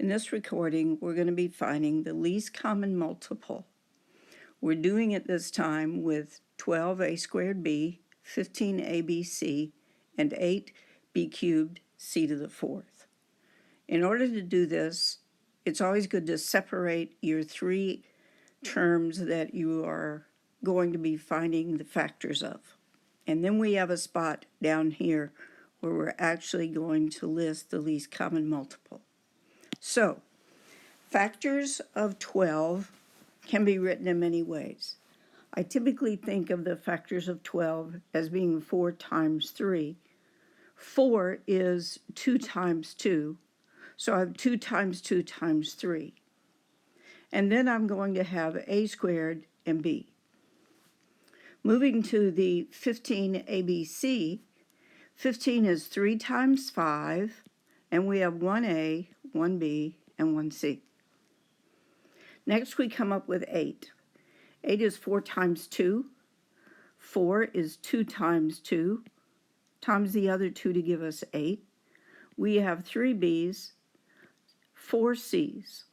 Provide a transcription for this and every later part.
In this recording, we're going to be finding the least common multiple. We're doing it this time with 12a squared b, 15abc, and 8b cubed c to the fourth. In order to do this, it's always good to separate your three terms that you are going to be finding the factors of. And then we have a spot down here where we're actually going to list the least common multiple. So, factors of 12 can be written in many ways. I typically think of the factors of 12 as being 4 times 3. 4 is 2 times 2, so I have 2 times 2 times 3. And then I'm going to have a squared and b. Moving to the 15abc, 15 is 3 times 5, and we have 1a, 1b, and 1c. Next, we come up with 8. 8 is 4 times 2. 4 is 2 times 2, times the other 2 to give us 8. We have 3 b's, 4 c's.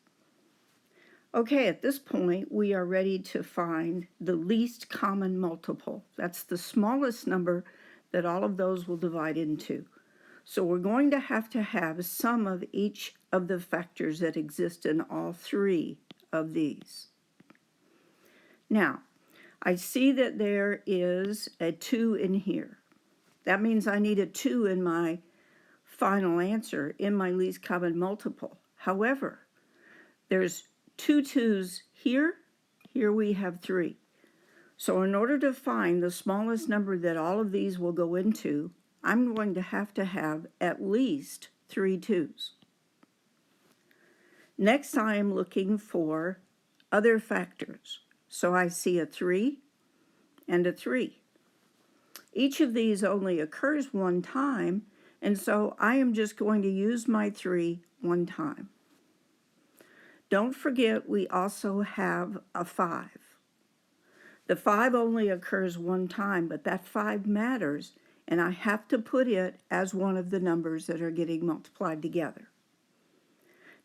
Okay, at this point, we are ready to find the least common multiple. That's the smallest number that all of those will divide into. So we're going to have some of each of the factors that exist in all three of these. Now, I see that there is a 2 in here. That means I need a 2 in my final answer, in my least common multiple. However, there's 2 2's here. Here we have 3. So in order to find the smallest number that all of these will go into, I'm going to have at least 3 2's. Next, I am looking for other factors. So I see a 3 and a 3. Each of these only occurs one time, and so I am just going to use my 3 one time. Don't forget we also have a 5. The 5 only occurs one time, but that 5 matters, and I have to put it as one of the numbers that are getting multiplied together.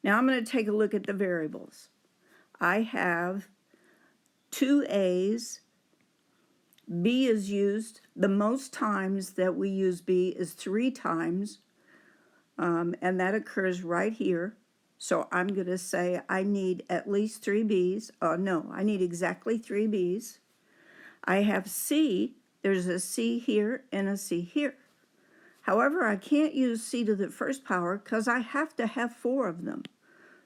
Now I'm going to take a look at the variables. I have 2 a's. B is used. The most times that we use B is 3 times, and that occurs right here. So I'm going to say I need at least 3 B's. No, I need exactly 3 B's. I have C. There's a C here and a C here. However, I can't use C to the first power because I have to have 4 of them.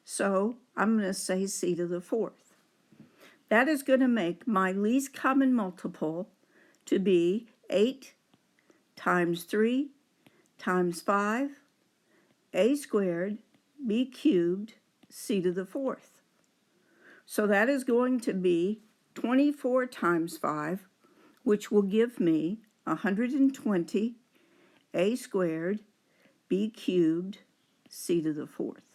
So I'm going to say C to the fourth. That is going to make my least common multiple to be 8 times 3 times 5, a squared, b cubed, c to the fourth. So that is going to be 24 times 5, which will give me 120, a squared, b cubed, c to the fourth.